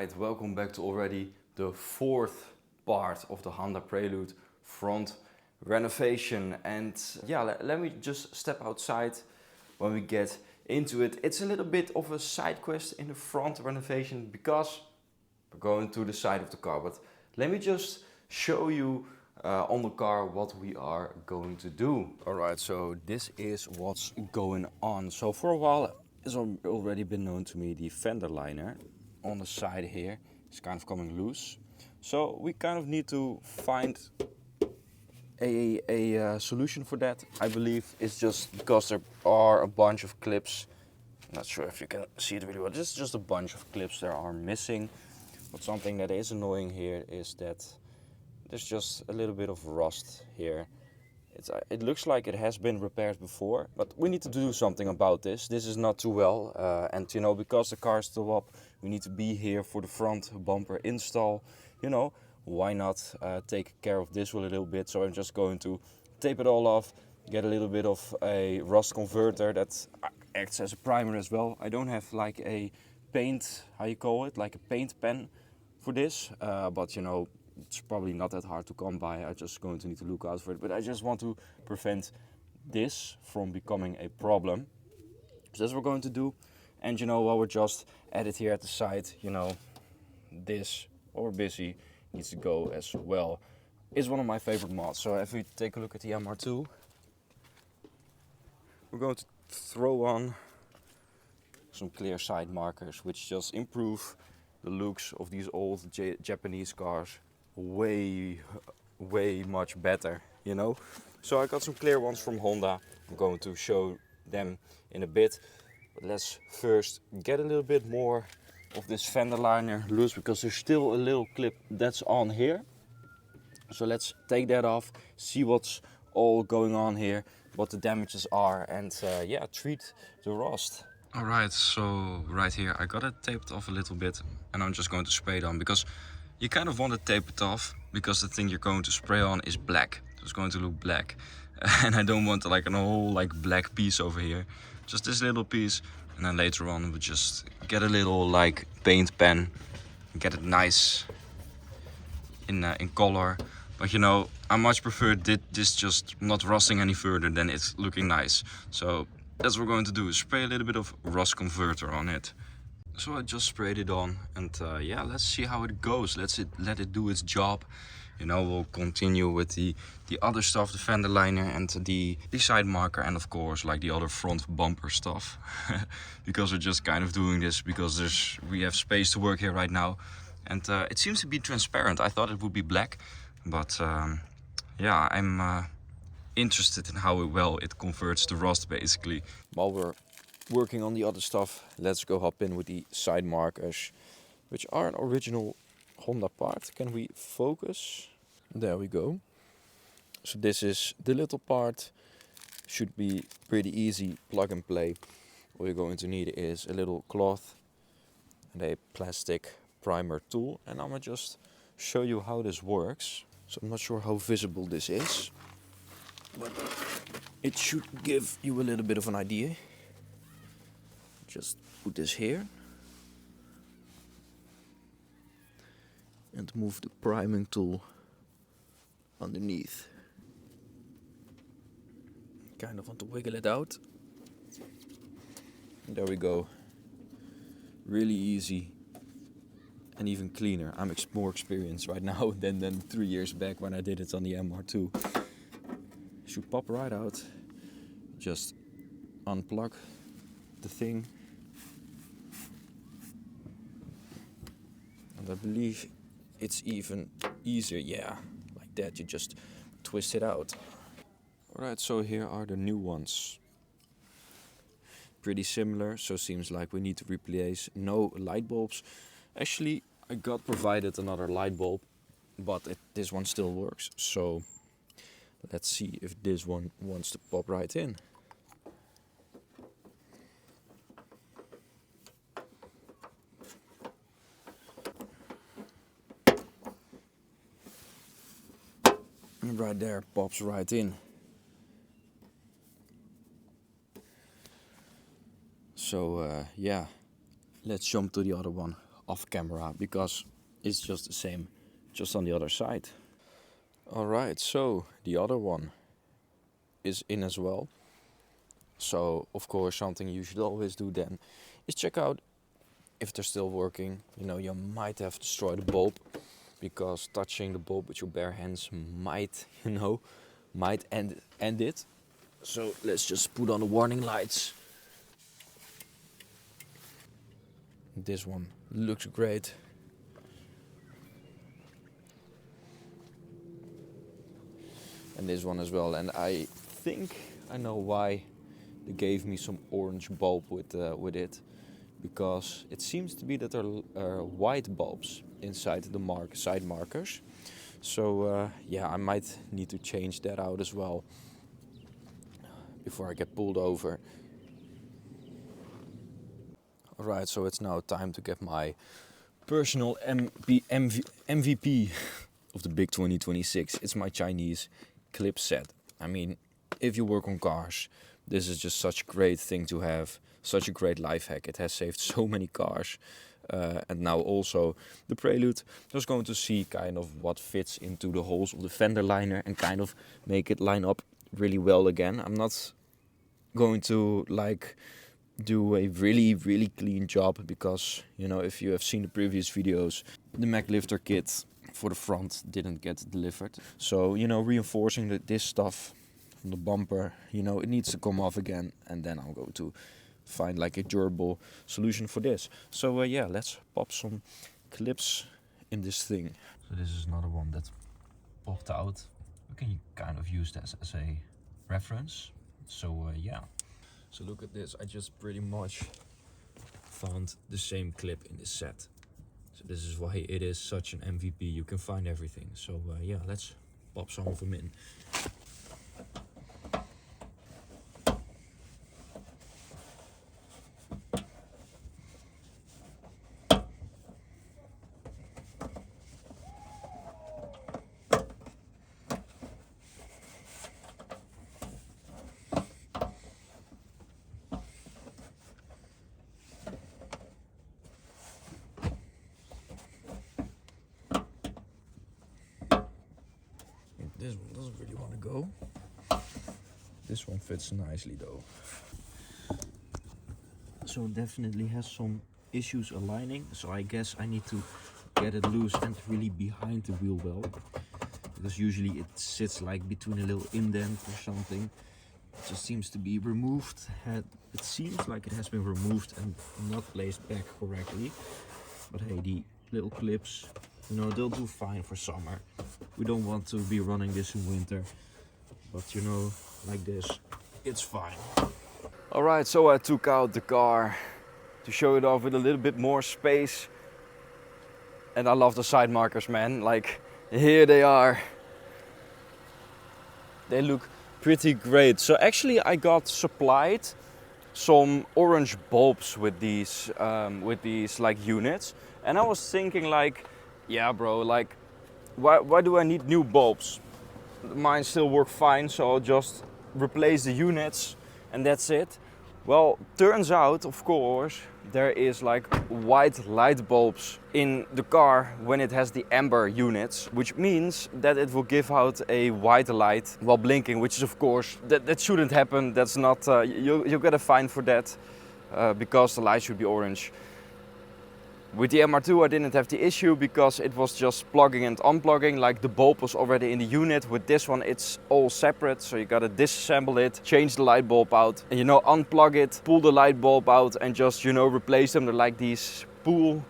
Alright, welcome back to already the fourth part of the Honda Prelude front renovation. And yeah, let me just step outside when we get into it. It's a little bit of a side quest in the front renovation because we're going to the side of the car. But let me just show you on the car what we are going to do. Alright, so this is what's going on. So for a while it's already been known to me, the fender liner on the side here is kind of coming loose. So we kind of need to find a solution for that. I believe it's just because there are a bunch of clips. I'm not sure if you can see it really well. It's just a bunch of clips that are missing. But something that is annoying here is that there's just a little bit of rust here. It looks like it has been repaired before, but we need to do something about this. This is not too well, and you know, because the car is still up, we need to be here for the front bumper install. You know, why not take care of this a little bit? So I'm just going to tape it all off, get a little bit of a rust converter that acts as a primer as well. I don't have like a paint, how you call it, like a paint pen for this, but you know, it's probably not that hard to come by. I'm just going to need to look out for it. But I just want to prevent this from becoming a problem. So that's what we're going to do. And you know, while we're just at it here at the side, you know, this or busy needs to go as well. It's one of my favorite mods. So if we take a look at the MR2, we're going to throw on some clear side markers, which just improve the looks of these old Japanese cars way much better, you know. So I got some clear ones from Honda. I'm going to show them in a bit, but let's first get a little bit more of this fender liner loose, because there's still a little clip that's on here. So let's take that off, see what's all going on here, what the damages are, and yeah, treat the rust. Alright, so right here I got it taped off a little bit, and I'm just going to spray it on, because you kind of want to tape it off because the thing you're going to spray on is black. So it's going to look black. And I don't want like a whole like black piece over here. Just this little piece. And then later on we'll just get a little like paint pen. Get it nice in color. But you know, I much prefer this just not rusting any further than it's looking nice. So that's what we're going to do, is spray a little bit of rust converter on it. So I just sprayed it on, and yeah, let's see how it goes. Let it do its job. You know, we'll continue with the other stuff, the fender liner and the side marker, and of course like the other front bumper stuff. Because we're just kind of doing this because we have space to work here right now, and it seems to be transparent. I thought it would be black, but yeah, I'm interested in how well it converts the rust basically. While we're working on the other stuff, let's go hop in with the side markers, which are an original Honda part. Can we focus? There we go. So this is the little part. Should be pretty easy, plug and play. All you're going to need is a little cloth and a plastic primer tool, and I'm gonna just show you how this works. So I'm not sure how visible this is, but it should give you a little bit of an idea. Just put this here and move the priming tool underneath. Kind of want to wiggle it out. And there we go. Really easy and even cleaner. I'm more experienced right now than 3 years back when I did it on the MR2. Should pop right out. Just unplug the thing. And I believe it's even easier, yeah, like that, you just twist it out. Alright, so here are the new ones. Pretty similar, so seems like we need to replace no light bulbs. Actually, I got provided another light bulb, but this one still works. So let's see if this one wants to pop right in. And right there, pops right in. So yeah, let's jump to the other one. off camera because it's just the same, just on the other side. Alright, so the other one is in as well. So of course something you should always do then is check out if they're still working. You know, you might have destroyed the bulb, because touching the bulb with your bare hands might, you know, might end it. So let's just put on the warning lights. This one looks great. And this one as well. And I think I know why they gave me some orange bulb with it, because it seems to be that there are white bulbs inside the side markers. So yeah, I might need to change that out as well before I get pulled over. Alright, so it's now time to get my personal MVP of the big 2026. It's my Chinese clip set. I mean, if you work on cars, this is just such a great thing to have. Such a great life hack. It has saved so many cars. And now also the Prelude. Just going to see kind of what fits into the holes of the fender liner and kind of make it line up really well again. I'm not going to like do a really clean job, because, you know, if you have seen the previous videos, the Mac lifter kit for the front didn't get delivered. So, you know, reinforcing this stuff from the bumper, you know, it needs to come off again, and then I'll go to find like a durable solution for this. So yeah, let's pop some clips in this thing. So this is another one that popped out. We can kind of use this as a reference. So yeah. So look at this, I just pretty much found the same clip in this set. So this is why it is such an MVP, you can find everything. So yeah, let's pop some of them in. This one doesn't really want to go. This one fits nicely though. So it definitely has some issues aligning. So I guess I need to get it loose and really behind the wheel well. Because usually it sits like between a little indent or something. It just seems to be removed. It seems like it has been removed and not placed back correctly. But hey, the little clips, you know, they'll do fine for summer. We don't want to be running this in winter, but you know, like this, it's fine. Alright, so I took out the car to show it off with a little bit more space. And I love the side markers, man. Like, here they are. They look pretty great. So actually I got supplied some orange bulbs with these like units. And I was thinking like, yeah bro, like why do I need new bulbs? Mine still work fine, so I'll just replace the units and that's it. Well, turns out, of course, there is like white light bulbs in the car when it has the amber units, which means that it will give out a white light while blinking, which is of course, that shouldn't happen. That's not, you'll get a fine for that because the light should be orange. With the MR2 I didn't have the issue because it was just plugging and unplugging, like the bulb was already in the unit. With this one it's all separate, so you gotta disassemble it, change the light bulb out, and you know, unplug it, pull the light bulb out and just, you know, replace them. They're like these pull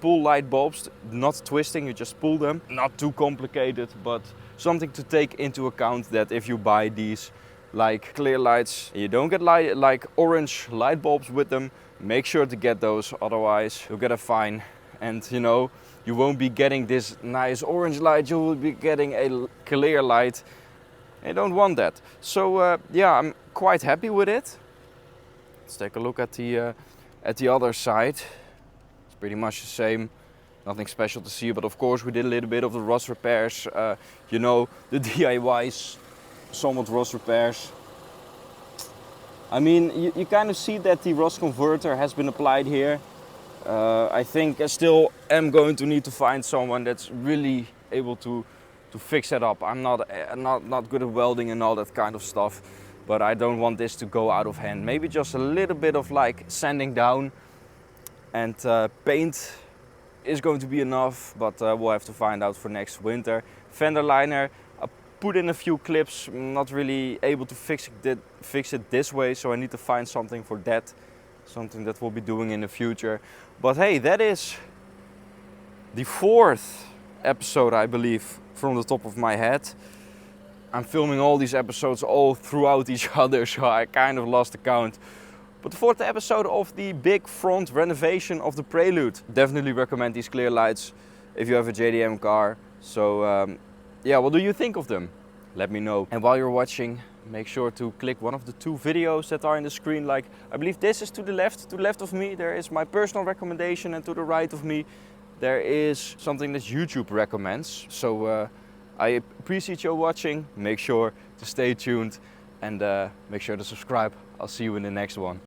light bulbs, not twisting, you just pull them. Not too complicated, but something to take into account, that if you buy these like clear lights and you don't get like orange light bulbs with them, make sure to get those, otherwise you'll get a fine. And you know, you won't be getting this nice orange light, you will be getting a clear light. You don't want that. So yeah, I'm quite happy with it. Let's take a look at the other side. It's pretty much the same, nothing special to see, but of course we did a little bit of the rust repairs. You know, the DIYs, somewhat rust repairs. I mean, you kind of see that the rust converter has been applied here. I think I still am going to need to find someone that's really able to fix it up. I'm not good at welding and all that kind of stuff, but I don't want this to go out of hand. Maybe just a little bit of like sanding down and paint is going to be enough, but we'll have to find out for next winter. Fender liner, I put in a few clips. I'm not really able to fix it this way, so I need to find something for that. Something that we'll be doing in the future. But hey, that is the 4th episode, I believe, from the top of my head. I'm filming all these episodes all throughout each other, so I kind of lost the count. But the 4th episode of the big front renovation of the Prelude. Definitely recommend these clear lights if you have a JDM car. So yeah, what do you think of them? Let me know. And while you're watching, make sure to click one of the 2 videos that are in the screen. Like, I believe this is to the left of me there is my personal recommendation, and to the right of me there is something that YouTube recommends. So I appreciate you watching. Make sure to stay tuned and make sure to subscribe. I'll see you in the next one.